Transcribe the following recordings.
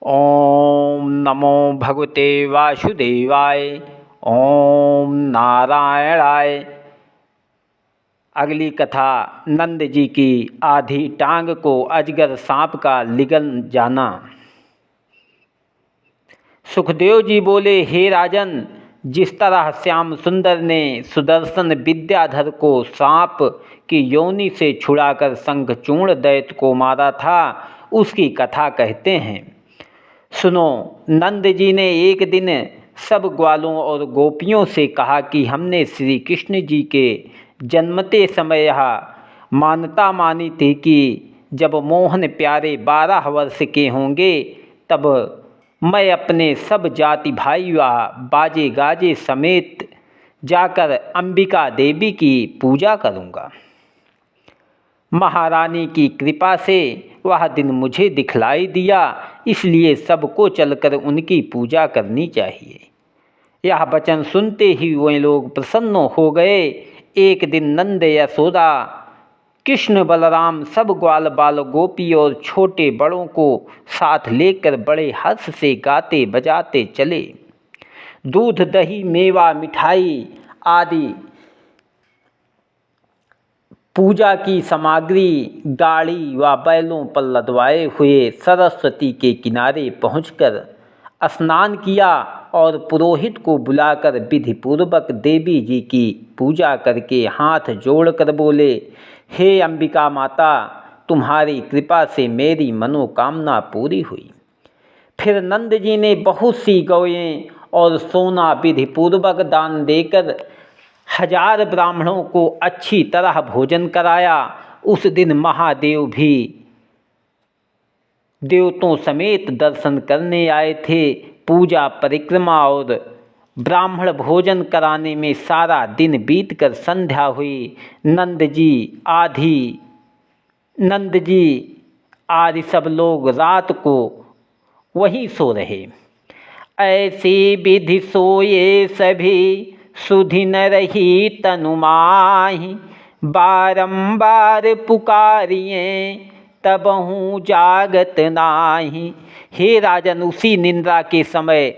ओम नमो भगवते वासुदेवाय। ओम नारायणाय। अगली कथा नंद जी की आधी टांग को अजगर सांप का लिगल जाना। सुखदेव जी बोले, हे राजन, जिस तरह श्याम सुंदर ने सुदर्शन विद्याधर को सांप की योनि से छुड़ाकर शंखचूर्ण दैत्य को मारा था, उसकी कथा कहते हैं। सुनो, नंद जी ने एक दिन सब ग्वालों और गोपियों से कहा कि हमने श्री कृष्ण जी के जन्मते समय यह मान्यता मानी थी कि जब मोहन प्यारे 12 वर्ष के होंगे तब मैं अपने सब जाति भाई व बाजे गाजे समेत जाकर अंबिका देवी की पूजा करूँगा। महारानी की कृपा से वह दिन मुझे दिखलाई दिया, इसलिए सबको चलकर उनकी पूजा करनी चाहिए। यह वचन सुनते ही वे लोग प्रसन्न हो गए। एक दिन नंद, यशोदा, कृष्ण, बलराम सब ग्वाल बाल गोपी और छोटे बड़ों को साथ लेकर बड़े हर्ष से गाते बजाते चले। दूध, दही, मेवा, मिठाई आदि पूजा की सामग्री गाड़ी व बैलों पर लदवाए हुए सरस्वती के किनारे पहुंचकर स्नान किया और पुरोहित को बुलाकर विधिपूर्वक देवी जी की पूजा करके हाथ जोड़कर बोले, हे अंबिका माता, तुम्हारी कृपा से मेरी मनोकामना पूरी हुई। फिर नंद जी ने बहुत सी गौएं और सोना विधिपूर्वक दान देकर 1000 ब्राह्मणों को अच्छी तरह भोजन कराया। उस दिन महादेव भी देवतों समेत दर्शन करने आए थे। पूजा, परिक्रमा और ब्राह्मण भोजन कराने में सारा दिन बीतकर संध्या हुई। नंद जी आदि सब लोग रात को वहीं सो रहे। ऐसी विधि सोए सभी, सुधि न रही तनु माहि। बारंबार पुकारिए तबहु जागत नाही। हे राजन, उसी निंद्रा के समय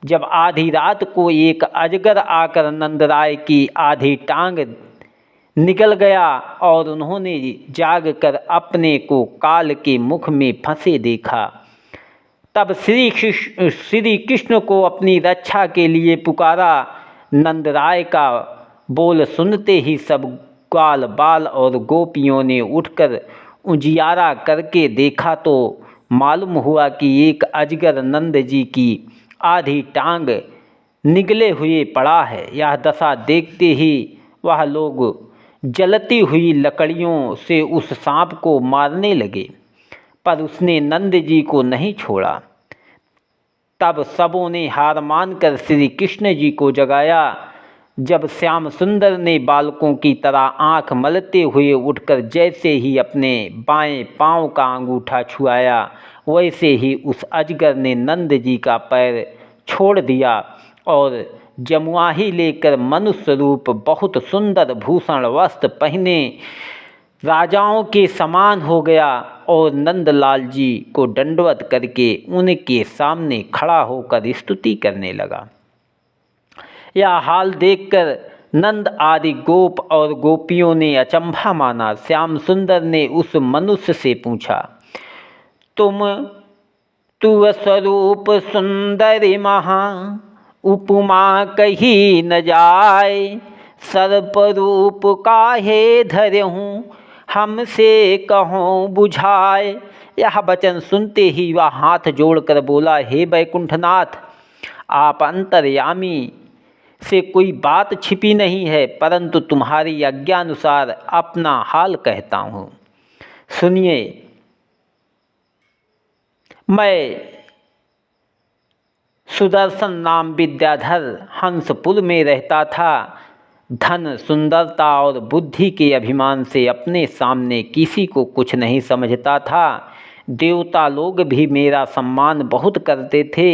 जब आधी रात को एक अजगर आकर नंदराय की आधी टांग निकल गया और उन्होंने जागकर अपने को काल के मुख में फंसे देखा, तब श्री कृष्ण को अपनी रक्षा के लिए पुकारा। नंदराय का बोल सुनते ही सब ग्वाल बाल और गोपियों ने उठकर उजियारा करके देखा तो मालूम हुआ कि एक अजगर नंद जी की आधी टांग निगले हुए पड़ा है। यह दशा देखते ही वह लोग जलती हुई लकड़ियों से उस सांप को मारने लगे, पर उसने नंद जी को नहीं छोड़ा। तब सबों ने हार मानकर श्री कृष्ण जी को जगाया। जब श्याम सुंदर ने बालकों की तरह आंख मलते हुए उठकर जैसे ही अपने बाएं पांव का अंगूठा छुआया, वैसे ही उस अजगर ने नंद जी का पैर छोड़ दिया और जमुआही लेकर मनुष्य रूप बहुत सुंदर भूषण वस्त्र पहने राजाओं के समान हो गया और नंदलाल जी को दंडवत करके उनके सामने खड़ा होकर स्तुति करने लगा। यह हाल देखकर नंद आदि गोप और गोपियों ने अचंभा माना। श्याम सुंदर ने उस मनुष्य से पूछा, तुम स्वरूप सुंदरी महा, उपमा कही न जाए। सर्प रूप काहे धरहूँ, हमसे कहों बुझाए। यह वचन सुनते ही वह हाथ जोड़कर बोला, हे वैकुंठनाथ, आप अंतर्यामी से कोई बात छिपी नहीं है, परंतु तुम्हारी आज्ञानुसार अपना हाल कहता हूँ। सुनिए, मैं सुदर्शन नाम विद्याधर हंसपुर में रहता था। धन, सुंदरता और बुद्धि के अभिमान से अपने सामने किसी को कुछ नहीं समझता था। देवता लोग भी मेरा सम्मान बहुत करते थे।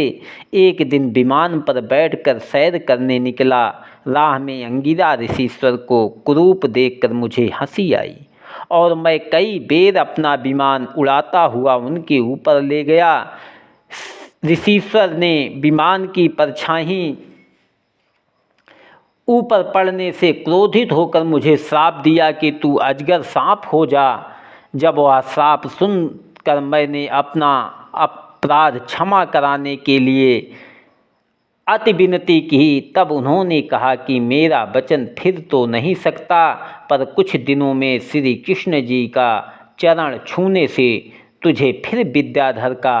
एक दिन विमान पर बैठकर सैर करने निकला। राह में अंगिरा ऋषिश्वर को कुरूप देखकर मुझे हंसी आई और मैं कई बेर अपना विमान उड़ाता हुआ उनके ऊपर ले गया। ऋषीश्वर ने विमान की परछाई ऊपर पड़ने से क्रोधित होकर मुझे श्राप दिया कि तू अजगर सांप हो जा। जब वह श्राप सुनकर मैंने अपना अपराध क्षमा कराने के लिए अति विनती की, तब उन्होंने कहा कि मेरा वचन फिर तो नहीं सकता, पर कुछ दिनों में श्री कृष्ण जी का चरण छूने से तुझे फिर विद्याधर का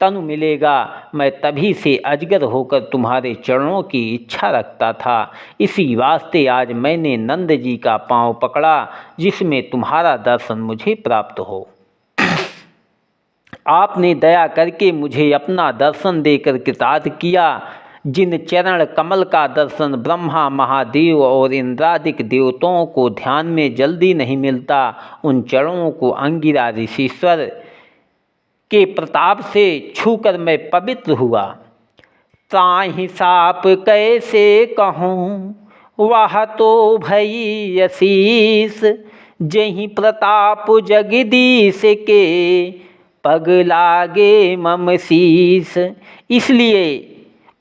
तनु मिलेगा। मैं तभी से अजगर होकर तुम्हारे चरणों की इच्छा रखता था। इसी वास्ते आज मैंने नंद जी का पांव पकड़ा, जिसमें तुम्हारा दर्शन मुझे प्राप्त हो। आपने दया करके मुझे अपना दर्शन देकर कृतार्थ किया। जिन चरण कमल का दर्शन ब्रह्मा, महादेव और इंद्रादिक देवताओं को ध्यान में जल्दी नहीं मिलता, उन चरणों को अंगिरा ऋषीश्वर के प्रताप से छूकर मैं पवित्र हुआ। त्राहि साप कैसे कहूँ, वह तो भई असीस, जहीं प्रताप जगदीश के, पग लागे मम शीस। इसलिए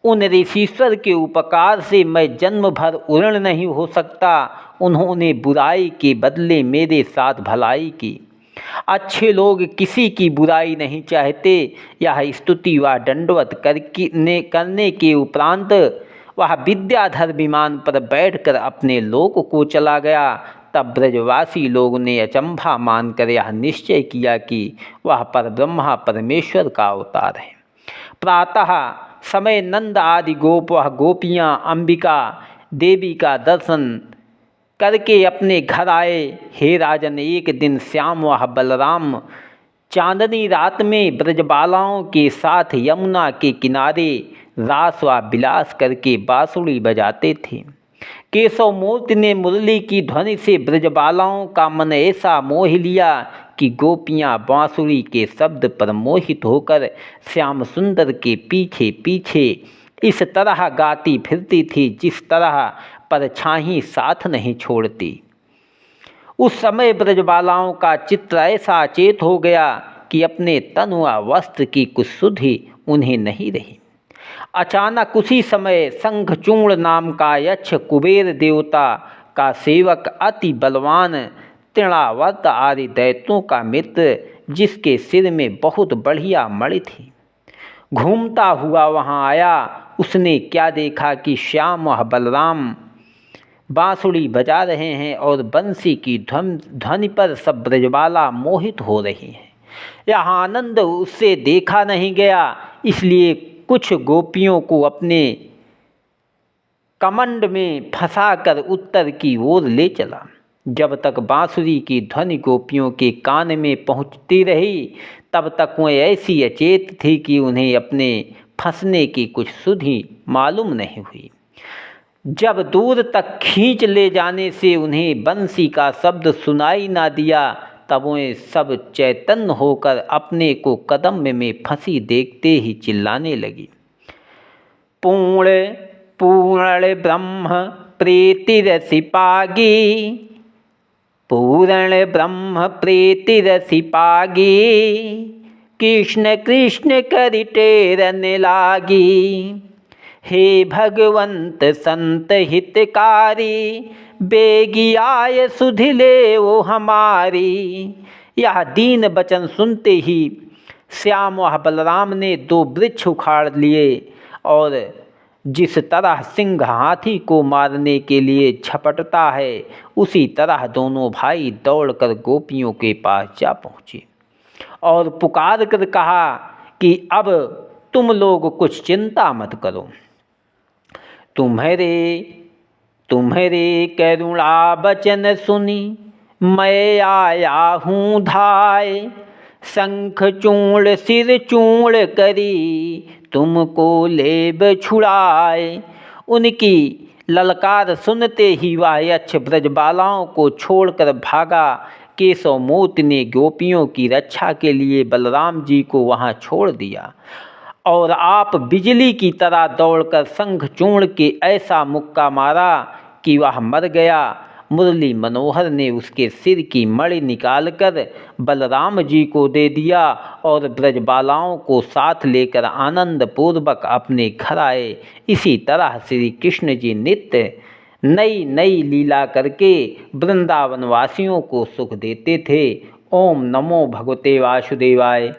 उन ऋषीश्वर के उपकार से मैं जन्म भर उऋण नहीं हो सकता। उन्होंने बुराई के बदले मेरे साथ भलाई की। अच्छे लोग किसी की बुराई नहीं चाहते। यह स्तुति व दंडवत करने के उपरांत वह विद्याधर विमान पर बैठकर अपने लोक को चला गया। तब ब्रजवासी लोगों ने अचंभा मानकर यह निश्चय किया कि वह परब्रह्मा परमेश्वर का अवतार है। प्रातः समय नंद आदि गोप वह गोपियाँ अंबिका देवी का दर्शन करके अपने घर आए। हे राजन, एक दिन श्याम व बलराम चांदनी रात में ब्रजबालाओं के साथ यमुना के किनारे रास व विलास करके बांसुरी बजाते थे। केशव मूर्ति ने मुरली की ध्वनि से ब्रजबालाओं का मन ऐसा मोह लिया कि गोपियाँ बांसुरी के शब्द पर मोहित होकर श्याम सुंदर के पीछे पीछे इस तरह गाती फिरती थी जिस तरह परछाई साथ नहीं छोड़ती। उस समय ब्रजबालाओं का चित्त ऐसा अचेत हो गया कि अपने तन व वस्त्र की कुछ सुधि उन्हें नहीं रही। अचानक उसी समय शंखचूर्ण नाम का यक्ष कुबेर देवता का सेवक अति बलवान तृणावर्त आदि दैत्यों का मित्र, जिसके सिर में बहुत बढ़िया मणि थी, घूमता हुआ वहाँ आया। उसने क्या देखा कि श्याम व बलराम बांसुरी बजा रहे हैं और बंसी की ध्वनि पर सब ब्रजबाला मोहित हो रही हैं। यह आनंद उससे देखा नहीं गया, इसलिए कुछ गोपियों को अपने कमंड में फंसाकर उत्तर की ओर ले चला। जब तक बांसुरी की ध्वनि गोपियों के कान में पहुंचती रही, तब तक वह ऐसी अचेत थी कि उन्हें अपने फंसने की कुछ सुधि मालूम नहीं हुई। जब दूर तक खींच ले जाने से उन्हें बंसी का शब्द सुनाई ना दिया, तब वे सब चैतन्य होकर अपने को कदम में फंसी देखते ही चिल्लाने लगी। पूर्ण ब्रह्म प्रीतिरसि पागी, पूर्ण ब्रह्म प्रीतिरसि पागी, कृष्ण कृष्ण करि टेरन लागी। हे भगवंत संत हितकारी, बेगी आय सुधि ले वो हमारी। यह दीन वचन सुनते ही श्याम व बलराम ने दो वृक्ष उखाड़ लिए और जिस तरह सिंह हाथी को मारने के लिए झपटता है, उसी तरह दोनों भाई दौड़कर गोपियों के पास जा पहुँचे और पुकार कर कहा कि अब तुम लोग कुछ चिंता मत करो। तुम्हारे करुणा बचन सुनी मैं आया हूँ धाय, शंख चूर्ण सिर चूर्ण करी तुमको लेब छुड़ाए। उनकी ललकार सुनते ही वह यक्ष ब्रजबालाओं को छोड़कर भागा। केशव मूर्ति ने गोपियों की रक्षा के लिए बलराम जी को वहाँ छोड़ दिया और आप बिजली की तरह दौड़कर शंखचूर्ण के ऐसा मुक्का मारा कि वह मर गया। मुरली मनोहर ने उसके सिर की मणि निकालकर बलराम जी को दे दिया और ब्रजबालाओं को साथ लेकर आनंद पूर्वक अपने घर आए। इसी तरह श्री कृष्ण जी नित्य नई नई लीला करके वृंदावन वासियों को सुख देते थे। ओम नमो भगवते वासुदेवाय।